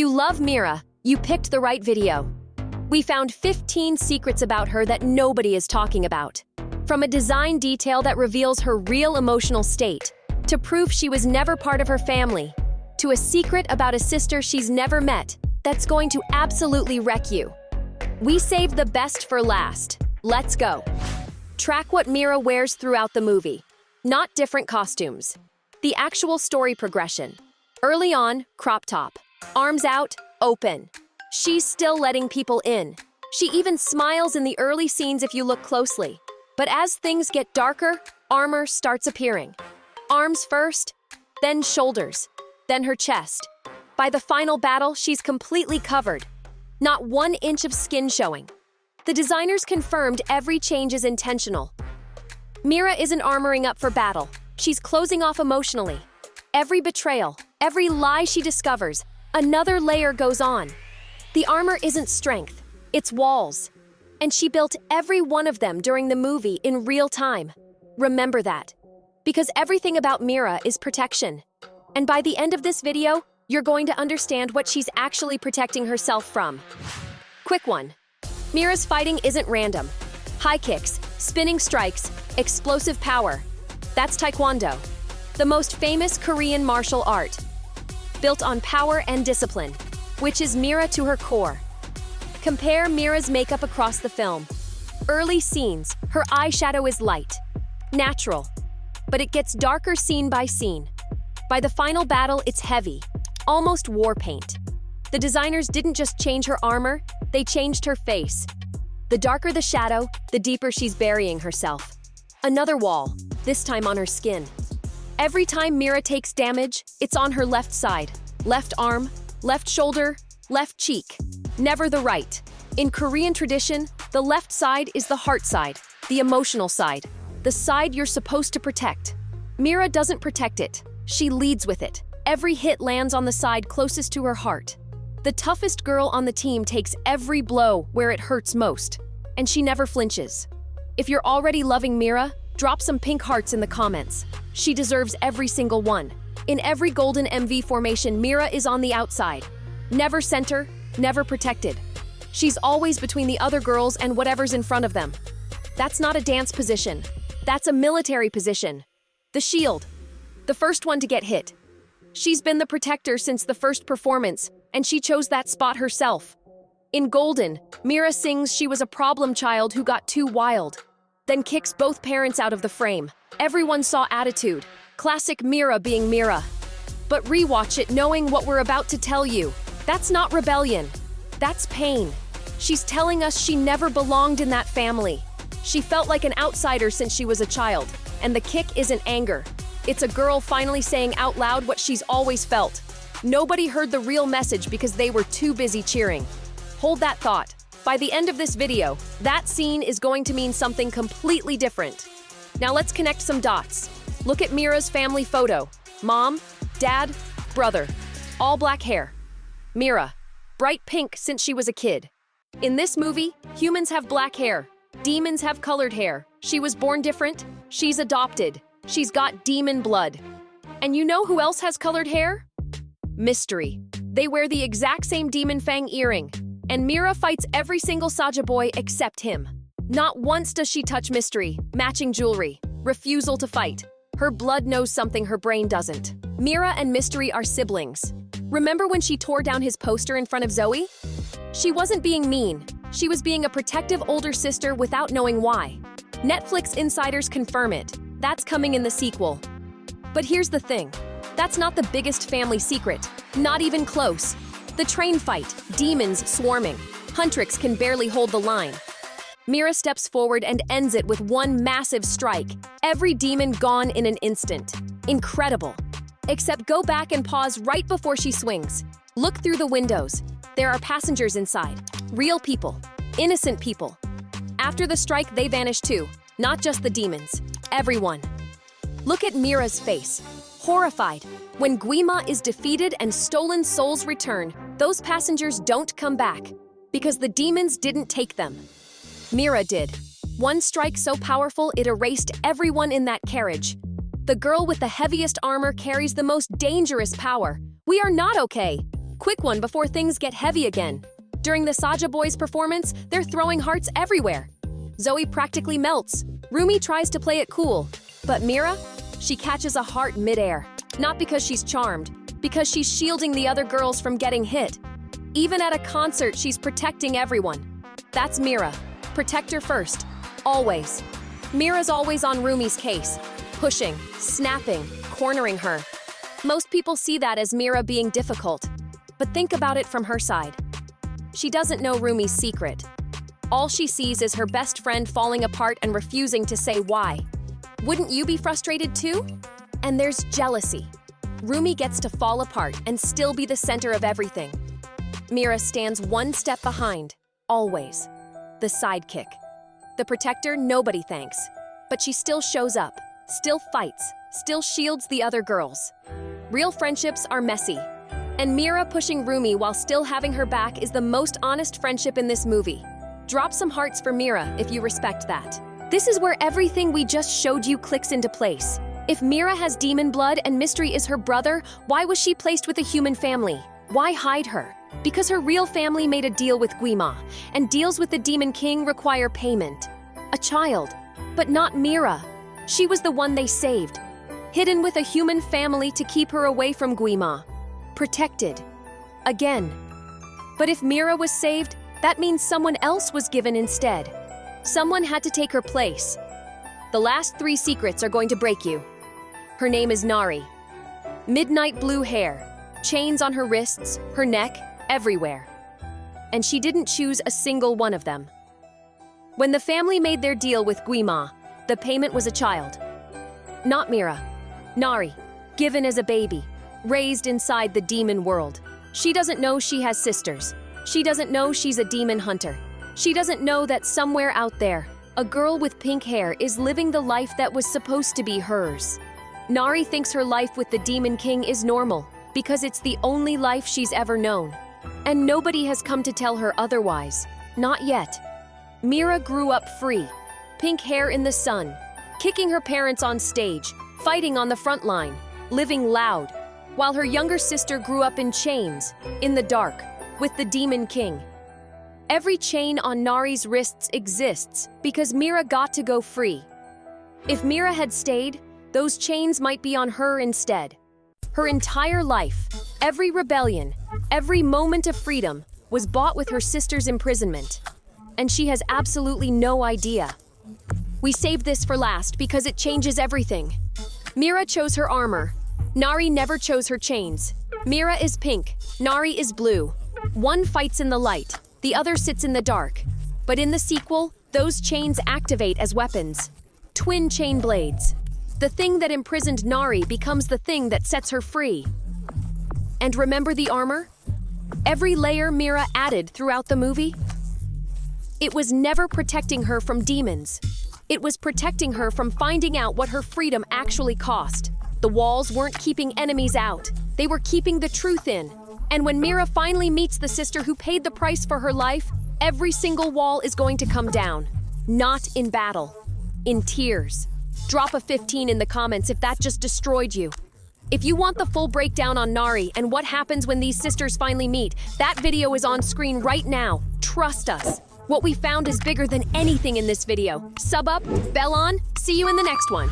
you love Meera, you picked the right video. We found 15 secrets about her that nobody is talking about. From a design detail that reveals her real emotional state, to proof she was never part of her family, to a secret about a sister she's never met that's going to absolutely wreck you. We saved the best for last. Let's go. Track what Meera wears throughout the movie. Not different costumes. The actual story progression. Early on, crop top. Arms out, open. She's still letting people in. She even smiles in the early scenes if you look closely. But as things get darker, armor starts appearing. Arms first, then shoulders, then her chest. By the final battle, she's completely covered. Not 1 inch of skin showing. The designers confirmed every change is intentional. Meera isn't armoring up for battle. She's closing off emotionally. Every betrayal, every lie she discovers, another layer goes on. The armor isn't strength, it's walls. And she built every one of them during the movie in real time. Remember that. Because everything about Meera is protection. And by the end of this video, you're going to understand what she's actually protecting herself from. Quick one. Meera's fighting isn't random. High kicks, spinning strikes, explosive power. That's Taekwondo, the most famous Korean martial art. Built on power and discipline, which is Meera to her core. Compare Meera's makeup across the film. Early scenes, her eyeshadow is light, natural, but it gets darker scene by scene. By the final battle, it's heavy, almost war paint. The designers didn't just change her armor, they changed her face. The darker the shadow, the deeper she's burying herself. Another wall, this time on her skin. Every time Meera takes damage, it's on her left side, left arm, left shoulder, left cheek, never the right. In Korean tradition, the left side is the heart side, the emotional side, the side you're supposed to protect. Meera doesn't protect it, she leads with it. Every hit lands on the side closest to her heart. The toughest girl on the team takes every blow where it hurts most, and she never flinches. If you're already loving Meera, drop some pink hearts in the comments. She deserves every single one. In every golden MV formation, Meera is on the outside. Never center, never protected. She's always between the other girls and whatever's in front of them. That's not a dance position. That's a military position. The shield. The first one to get hit. She's been the protector since the first performance, and she chose that spot herself. In Golden, Meera sings she was a problem child who got too wild, then kicks both parents out of the frame. Everyone saw attitude. Classic Meera being Meera. But rewatch it knowing what we're about to tell you. That's not rebellion. That's pain. She's telling us she never belonged in that family. She felt like an outsider since she was a child, and the kick isn't anger. It's a girl finally saying out loud what she's always felt. Nobody heard the real message because they were too busy cheering. Hold that thought. By the end of this video, that scene is going to mean something completely different. Now let's connect some dots. Look at Meera's family photo. Mom, dad, brother, all black hair. Meera, bright pink since she was a kid. In this movie, humans have black hair. Demons have colored hair. She was born different. She's adopted. She's got demon blood. And you know who else has colored hair? Mystery. They wear the exact same demon fang earring. And Meera fights every single Saja boy except him. Not once does she touch Mystery, matching jewelry, refusal to fight. Her blood knows something her brain doesn't. Meera and Mystery are siblings. Remember when she tore down his poster in front of Zoe? She wasn't being mean. She was being a protective older sister without knowing why. Netflix insiders confirm it. That's coming in the sequel. But here's the thing. That's not the biggest family secret. Not even close. The train fight, demons swarming. Huntrix can barely hold the line. Meera steps forward and ends it with one massive strike. Every demon gone in an instant. Incredible. Except go back and pause right before she swings. Look through the windows. There are passengers inside. Real people. Innocent people. After the strike, they vanish too. Not just the demons. Everyone. Look at Meera's face. Horrified. When Guima is defeated and stolen souls return, those passengers don't come back. Because the demons didn't take them. Meera did. One strike so powerful it erased everyone in that carriage. The girl with the heaviest armor carries the most dangerous power. We are not okay. Quick one before things get heavy again. During the Saja Boys' performance, they're throwing hearts everywhere. Zoe practically melts. Rumi tries to play it cool. But Meera? She catches a heart midair. Not because she's charmed, because she's shielding the other girls from getting hit. Even at a concert, she's protecting everyone. That's Meera. Protect her first. Always. Meera's always on Rumi's case. Pushing, snapping, cornering her. Most people see that as Meera being difficult. But think about it from her side. She doesn't know Rumi's secret. All she sees is her best friend falling apart and refusing to say why. Wouldn't you be frustrated too? And there's jealousy. Rumi gets to fall apart and still be the center of everything. Meera stands one step behind, always. The sidekick. The protector nobody thanks. But she still shows up, still fights, still shields the other girls. Real friendships are messy. And Meera pushing Rumi while still having her back is the most honest friendship in this movie. Drop some hearts for Meera if you respect that. This is where everything we just showed you clicks into place. If Meera has demon blood and Mystery is her brother, why was she placed with a human family? Why hide her? Because her real family made a deal with Guima, and deals with the Demon King require payment. A child, but not Meera. She was the one they saved. Hidden with a human family to keep her away from Guima. Protected. Again. But if Meera was saved, that means someone else was given instead. Someone had to take her place. The last 3 secrets are going to break you. Her name is Nari. Midnight blue hair, chains on her wrists, her neck, everywhere. And she didn't choose a single one of them. When the family made their deal with Guima, the payment was a child. Not Meera. Nari, given as a baby, raised inside the demon world. She doesn't know she has sisters. She doesn't know she's a demon hunter. She doesn't know that somewhere out there, a girl with pink hair is living the life that was supposed to be hers. Nari thinks her life with the Demon King is normal, because it's the only life she's ever known. And nobody has come to tell her otherwise. Not yet. Meera grew up free, pink hair in the sun, kicking her parents on stage, fighting on the front line, living loud, while her younger sister grew up in chains, in the dark, with the Demon King. Every chain on Nari's wrists exists because Meera got to go free. If Meera had stayed, those chains might be on her instead. Her entire life, every rebellion, every moment of freedom was bought with her sister's imprisonment. And she has absolutely no idea. We saved this for last because it changes everything. Meera chose her armor. Nari never chose her chains. Meera is pink, Nari is blue. One fights in the light, the other sits in the dark. But in the sequel, those chains activate as weapons. Twin chain blades. The thing that imprisoned Nari becomes the thing that sets her free. And remember the armor? Every layer Meera added throughout the movie? It was never protecting her from demons. It was protecting her from finding out what her freedom actually cost. The walls weren't keeping enemies out. They were keeping the truth in. And when Meera finally meets the sister who paid the price for her life, every single wall is going to come down. Not in battle. In tears. Drop a 15 in the comments if that just destroyed you. If you want the full breakdown on Nari and what happens when these sisters finally meet, that video is on screen right now. Trust us. What we found is bigger than anything in this video. Sub up, bell on, see you in the next one.